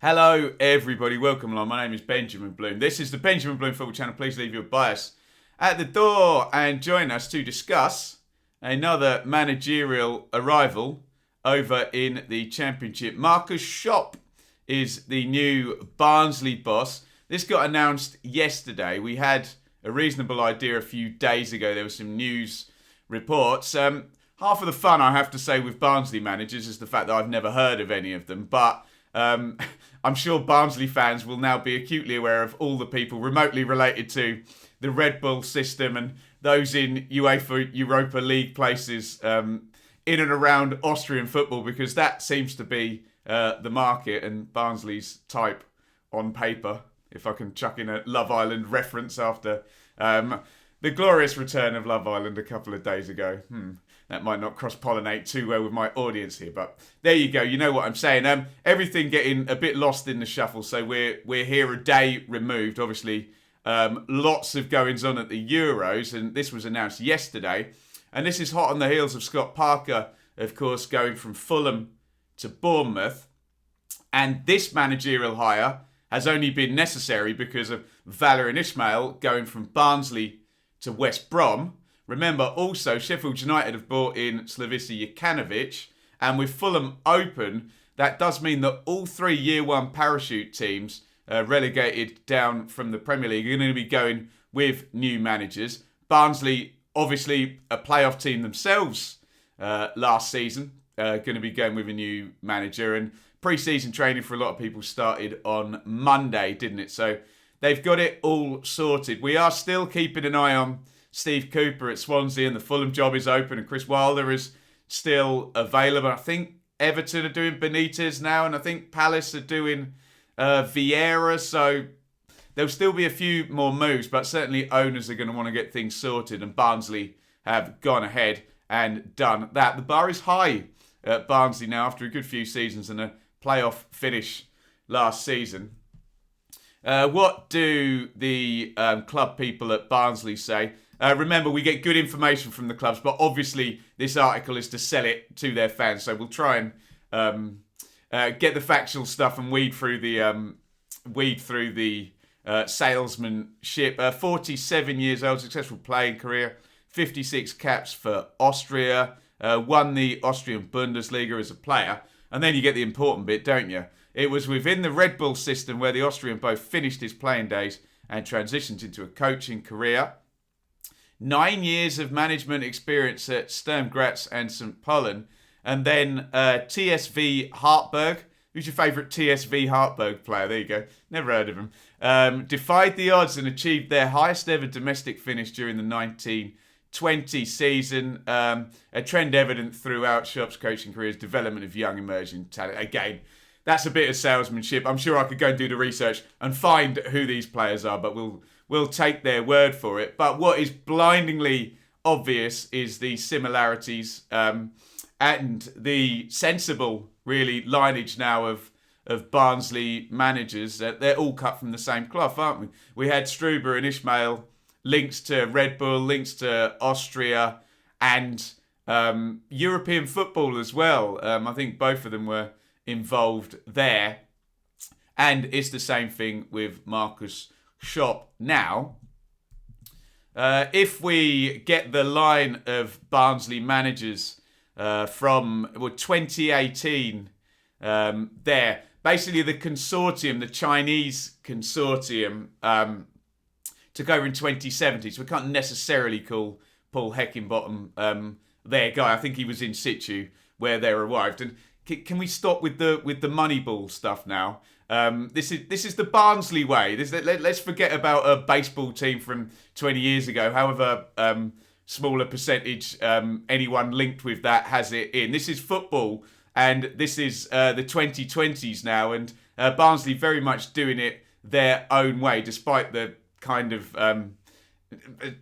Hello, everybody. Welcome along. My name is Benjamin Bloom. This is the Benjamin Bloom Football Channel. Please leave your bias at the door and join us to discuss another managerial arrival over in the Championship. Marcus Schoppp is the new Barnsley boss. This got announced yesterday. We had a reasonable idea a few days ago. There were some news reports. Half of the fun, I have to say, with Barnsley managers is the fact that I've never heard of any of them. But I'm sure Barnsley fans will now be acutely aware of all the people remotely related to the Red Bull system and those in UEFA Europa League places in and around Austrian football, because that seems to be the market and Barnsley's type on paper, if I can chuck in a Love Island reference after the glorious return of Love Island a couple of days ago. That might not cross-pollinate too well with my audience here, but there you go. You know what I'm saying. Everything getting a bit lost in the shuffle, so we're here a day removed. Obviously, lots of goings-on at the Euros, and this was announced yesterday. And this is hot on the heels of Scott Parker, of course, going from Fulham to Bournemouth. And this managerial hire has only been necessary because of Valérien Ismaël going from Barnsley to West Brom. Remember, also, Sheffield United have brought in Slavisa Jokanovic. And with Fulham open, that does mean that all three Year 1 parachute teams relegated down from the Premier League are going to be going with new managers. Barnsley, obviously, a playoff team themselves last season, going to be going with a new manager. And pre-season training for a lot of people started on Monday, didn't it? So they've got it all sorted. We are still keeping an eye on Steve Cooper at Swansea, and the Fulham job is open, and Chris Wilder is still available. I think Everton are doing Benitez now, and I think Palace are doing Vieira, so there'll still be a few more moves, but certainly owners are going to want to get things sorted, and Barnsley have gone ahead and done that. The bar is high at Barnsley now after a good few seasons and a playoff finish last season. What do the club people at Barnsley say? Remember, we get good information from the clubs, but obviously this article is to sell it to their fans. So we'll try and get the factual stuff and weed through the salesmanship. 47 years old, successful playing career, 56 caps for Austria, won the Austrian Bundesliga as a player, and then you get the important bit, don't you? It was within the Red Bull system where the Austrian both finished his playing days and transitioned into a coaching career. 9 years of management experience at Sturm Graz and St. Pollen. And then TSV Hartberg. Who's your favourite TSV Hartberg player? There you go. Never heard of him. Defied the odds and achieved their highest ever domestic finish during the 1920 season. A trend evident throughout Schopp's coaching career's development of young emerging talent. Again, that's a bit of salesmanship. I'm sure I could go and do the research and find who these players are, but we'll take their word for it. But what is blindingly obvious is the similarities and the sensible, really, lineage now of Barnsley managers. They're all cut from the same cloth, aren't we? We had Struber and Ismaël, links to Red Bull, links to Austria, and European football as well. I think both of them were involved there. And it's the same thing with Marcus Schoppp. Now, if we get the line of Barnsley managers from 2018 there, basically the consortium, the Chinese consortium, took over in 2017, so we can't necessarily call Paul Heckingbottom their guy. I think he was in situ where they arrived. And can we stop with the Moneyball stuff now? This is the Barnsley way. Let's forget about a baseball team from 20 years ago, however smaller percentage anyone linked with that has it in. This is football, and this is the 2020s now, and Barnsley very much doing it their own way, despite the kind of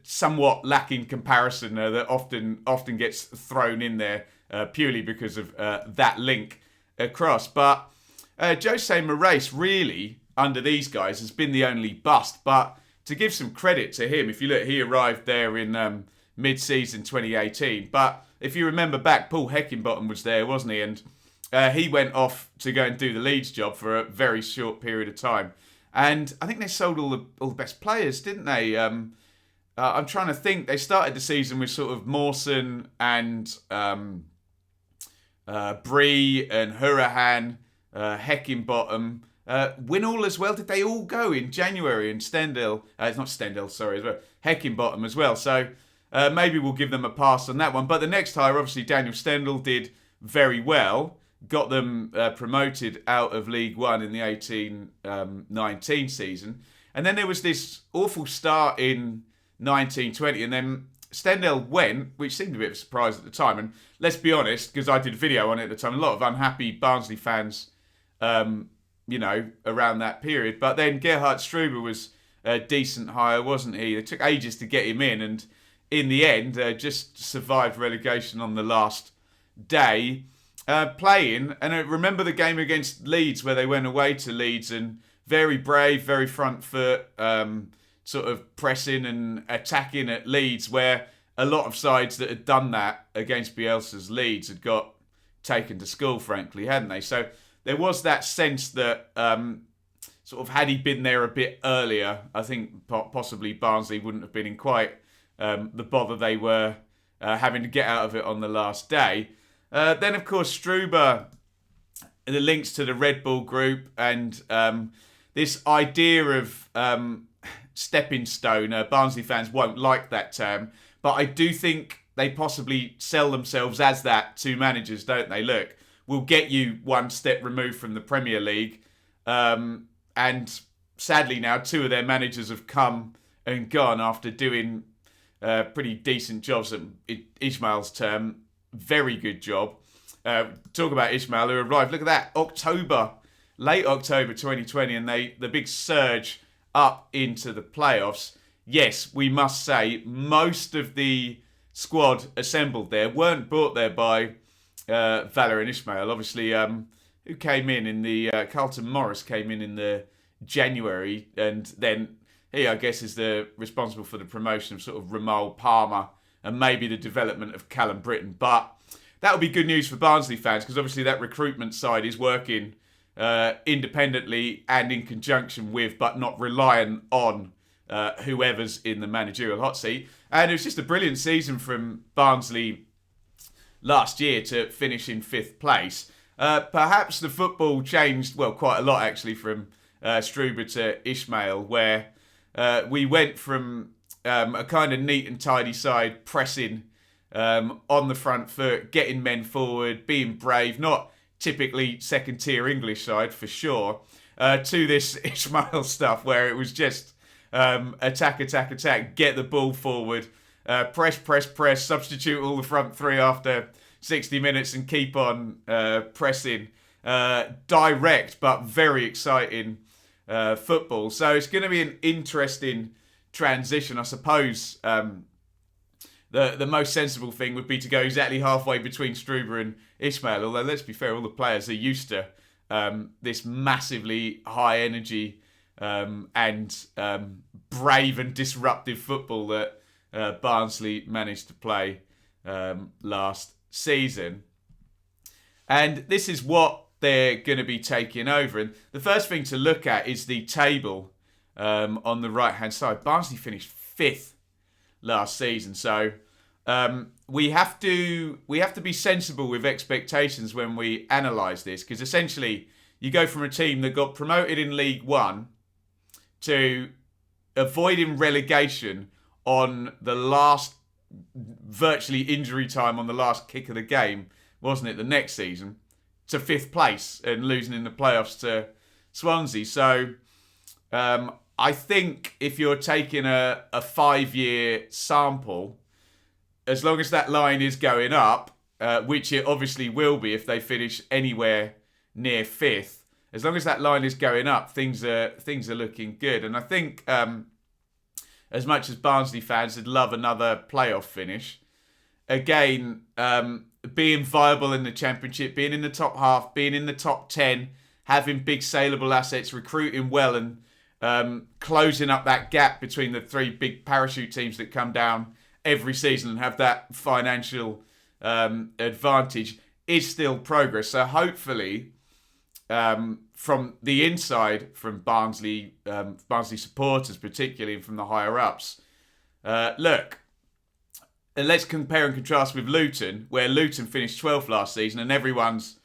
somewhat lacking comparison that often gets thrown in there purely because of that link across. But Jose Moraes really, under these guys, has been the only bust. But to give some credit to him, if you look, he arrived there in mid-season 2018. But if you remember back, Paul Heckingbottom was there, wasn't he? And he went off to go and do the Leeds job for a very short period of time. And I think they sold all the best players, didn't they? I'm trying to think. They started the season with sort of Mawson and Bree and Hurahan, Heckingbottom, Winall as well. Did they all go in January? And Stendhal, it's not Stendhal, sorry, as well. Heckingbottom as well. So maybe we'll give them a pass on that one. But the next hire, obviously, Daniel Stendhal did very well. Got them promoted out of League One in the 18-19 season. And then there was this awful start in 1920, and then Stendhal went, which seemed a bit of a surprise at the time. And let's be honest, because I did a video on it at the time, a lot of unhappy Barnsley fans, around that period. But then Gerhard Struber was a decent hire, wasn't he? It took ages to get him in the end, just survived relegation on the last day. Playing, and I remember the game against Leeds where they went away to Leeds and very brave, very front foot, sort of pressing and attacking at Leeds, where a lot of sides that had done that against Bielsa's Leeds had got taken to school, frankly, hadn't they? So there was that sense that sort of had he been there a bit earlier, I think possibly Barnsley wouldn't have been in quite the bother they were having to get out of it on the last day. Then, of course, Struber, the links to the Red Bull group and this idea of stepping stone. Barnsley fans won't like that term, but I do think they possibly sell themselves as that to managers, don't they? Look, we'll get you one step removed from the Premier League. And sadly now, two of their managers have come and gone after doing pretty decent jobs at Ismail's term. Very good job. Talk about Ismail, who arrived, look at that, late October 2020, and the big surge up into the playoffs. Yes, we must say, most of the squad assembled there weren't brought there by Valérien Ismail. Obviously, who came in the... Carlton Morris came in the January, and then he, I guess, is responsible for the promotion of sort of Ramal Palmer and maybe the development of Callum Britton. But that would be good news for Barnsley fans, because obviously that recruitment side is working independently and in conjunction with, but not reliant on, whoever's in the managerial hot seat. And it was just a brilliant season from Barnsley last year to finish in 5th place. Perhaps the football changed, well, quite a lot actually, from Struber to Ismail, where we went from a kind of neat and tidy side, pressing on the front foot, getting men forward, being brave, not typically second-tier English side for sure, to this Ismail stuff where it was just attack, get the ball forward, press, substitute all the front three after 60 minutes and keep on pressing. Direct but very exciting football. So it's going to be an interesting transition. I suppose the most sensible thing would be to go exactly halfway between Struber and Ismail, although let's be fair, all the players are used to this massively high energy and brave and disruptive football that Barnsley managed to play last season. And this is what they're going to be taking over. And the first thing to look at is the table on the right-hand side. Barnsley finished 5th last season. So we have to be sensible with expectations when we analyse this, because essentially you go from a team that got promoted in League One to avoiding relegation on the last, virtually injury time on the last kick of the game, wasn't it, the next season, to 5th place and losing in the playoffs to Swansea. So I think if you're taking a 5-year sample, as long as that line is going up, which it obviously will be if they finish anywhere near 5th, as long as that line is going up, things are looking good. And I think as much as Barnsley fans would love another playoff finish, again, being viable in the Championship, being in the top half, being in the top 10, having big saleable assets, recruiting well, and closing up that gap between the 3 big parachute teams that come down every season and have that financial advantage is still progress. So hopefully, from the inside, from Barnsley supporters particularly, and from the higher ups, look, let's compare and contrast with Luton, where Luton finished 12th last season, and everyone's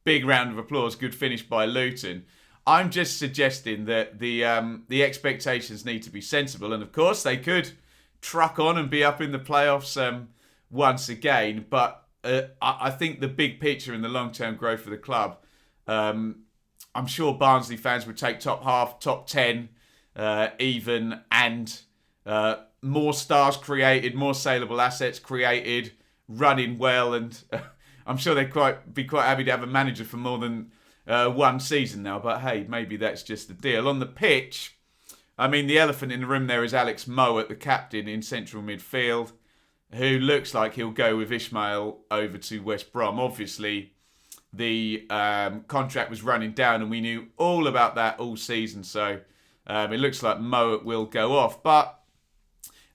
big round of applause, good finish by Luton. I'm just suggesting that the expectations need to be sensible, and of course they could truck on and be up in the playoffs once again. But I think the big picture and the long-term growth of the club, I'm sure Barnsley fans would take top half, top 10, even, and more stars created, more saleable assets created, running well, and I'm sure they'd be quite happy to have a manager for more than one season now. But hey, maybe that's just the deal. On the pitch, I mean, the elephant in the room there is Alex Mowat, the captain in central midfield, who looks like he'll go with Ishmael over to West Brom. Obviously, the contract was running down, and we knew all about that all season. So it looks like Mowat will go off. But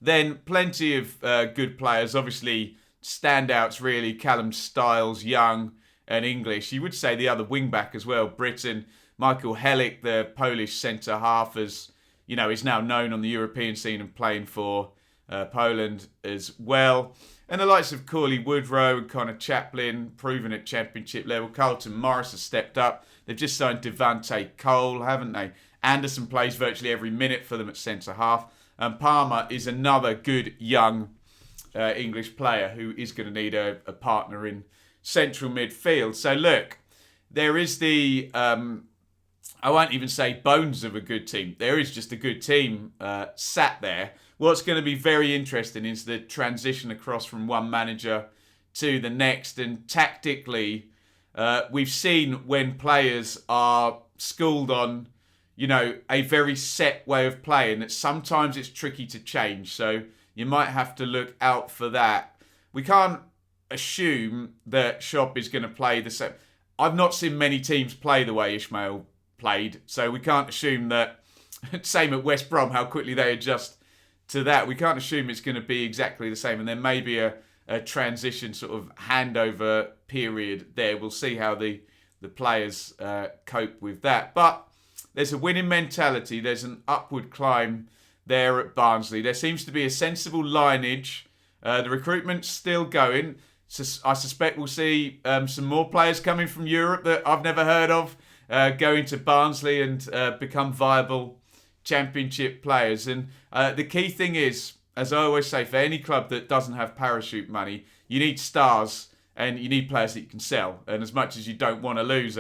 then plenty of good players. Obviously, standouts really, Callum Stiles, Young and English. You would say the other wing-back as well, Britain. Michael Helik, the Polish centre-half, is now known on the European scene and playing for Poland as well. And the likes of Corley Woodrow and Connor Chaplin, proven at championship level. Carlton Morris has stepped up. They've just signed Devante Coyle, haven't they? Anderson plays virtually every minute for them at centre-half. And Palmer is another good young English player who is going to need a partner in central midfield. So look, there is the, I won't even say bones of a good team. There is just a good team sat there. What's going to be very interesting is the transition across from one manager to the next. And tactically, we've seen when players are schooled on, a very set way of playing, that sometimes it's tricky to change. So you might have to look out for that. We can't assume that Schoppp is going to play the same. I've not seen many teams play the way Ishmael played, so we can't assume that. Same at West Brom, how quickly they adjust to that. We can't assume it's going to be exactly the same, and there may be a transition sort of handover period there. We'll see how the players cope with that. But there's a winning mentality. There's an upward climb there at Barnsley. There seems to be a sensible lineage. The recruitment's still going. So I suspect we'll see some more players coming from Europe that I've never heard of going to Barnsley and become viable championship players. And the key thing is, as I always say, for any club that doesn't have parachute money, you need stars and you need players that you can sell. And as much as you don't want to lose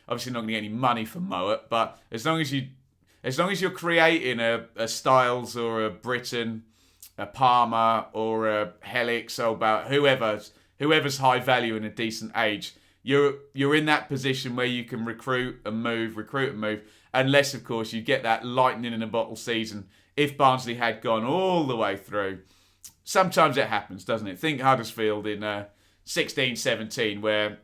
obviously not going to get any money from Mowat, but as long as you're creating a Stiles or a Britain, a Palmer or a Helix, or about whoever's high value and a decent age, you're in that position where you can recruit and move, unless of course you get that lightning in a bottle season. If Barnsley had gone all the way through, sometimes it happens, doesn't it? Think Huddersfield in 16-17, where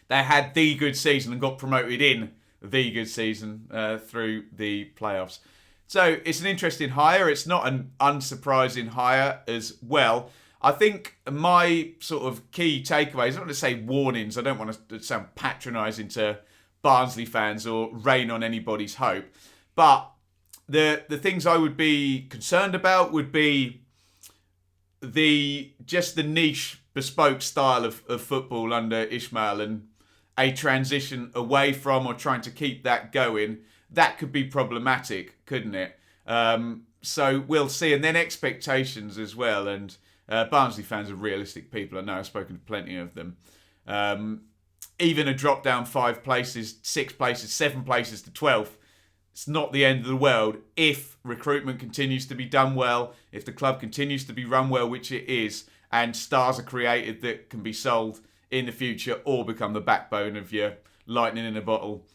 they had the good season and got promoted in the good season through the playoffs. So it's an interesting hire. It's not an unsurprising hire as well. I think my sort of key takeaways, I don't want to say warnings, I don't want to sound patronising to Barnsley fans or rain on anybody's hope, but the things I would be concerned about would be the niche bespoke style of football under Ishmael, and a transition away from or trying to keep that going. That could be problematic, couldn't it? So we'll see. And then expectations as well. And Barnsley fans are realistic people. I know I've spoken to plenty of them. Even a drop down 5 places, 6 places, 7 places to 12th, it's not the end of the world if recruitment continues to be done well, if the club continues to be run well, which it is, and stars are created that can be sold in the future or become the backbone of your lightning in a bottle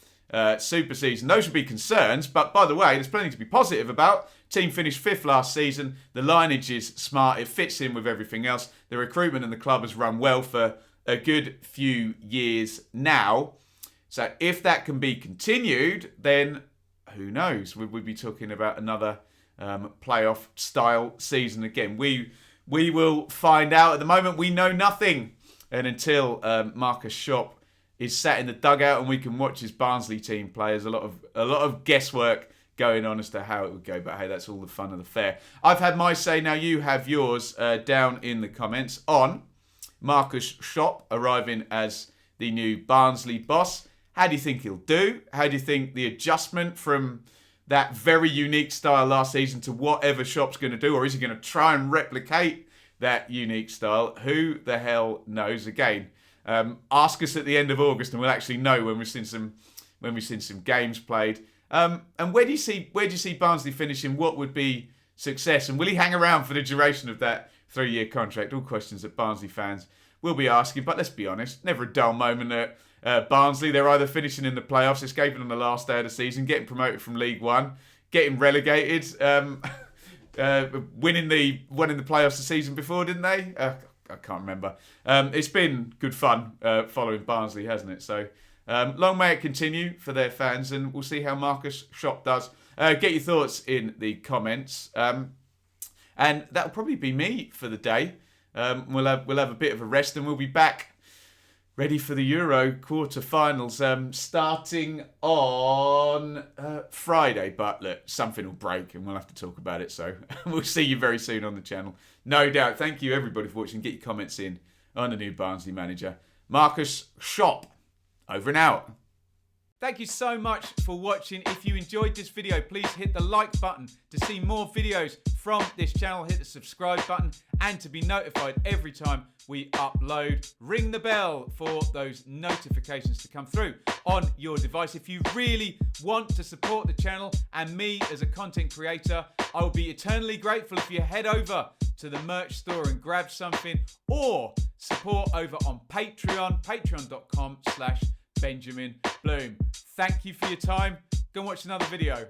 super season. Those would be concerns, but by the way, there's plenty to be positive about. Team finished 5th last season. The lineage is smart. It fits in with everything else. The recruitment in the club has run well for a good few years now. So if that can be continued, then who knows? We'd be talking about another playoff style season again. We will find out. At the moment, we know nothing. And until Marcus Schopp is sat in the dugout and we can watch his Barnsley team play, there's a lot of guesswork going on as to how it would go. But hey, that's all the fun of the fair. I've had my say. Now you have yours down in the comments on Marcus Schopp arriving as the new Barnsley boss. How do you think he'll do? How do you think the adjustment from that very unique style last season to whatever Schopp's going to do? Or is he going to try and replicate that unique style? Who the hell knows? Again, ask us at the end of August and we'll actually know when we've seen some games played. And where do you see Barnsley finishing? What would be success? And will he hang around for the duration of that 3-year contract? All questions that Barnsley fans will be asking. But let's be honest, never a dull moment at Barnsley. They're either finishing in the playoffs, escaping on the last day of the season, getting promoted from League One, getting relegated, winning the playoffs the season before, didn't they? I can't remember. It's been good fun following Barnsley, hasn't it? So long may it continue for their fans, and we'll see how Marcus Schopp does. Get your thoughts in the comments. And that'll probably be me for the day. We'll have a bit of a rest and we'll be back ready for the Euro quarter-finals starting on Friday. But look, something will break and we'll have to talk about it. So we'll see you very soon on the channel. No doubt. Thank you everybody for watching. Get your comments in on the new Barnsley manager, Marcus Schopp. Over and out. Thank you so much for watching. If you enjoyed this video, please hit the like button to see more videos from this channel. Hit the subscribe button and to be notified every time we upload. Ring the bell for those notifications to come through on your device. If you really want to support the channel and me as a content creator, I will be eternally grateful if you head over to the merch store and grab something, or support over on Patreon, patreon.com/BenjaminBloom. Thank you for your time. Go and watch another video.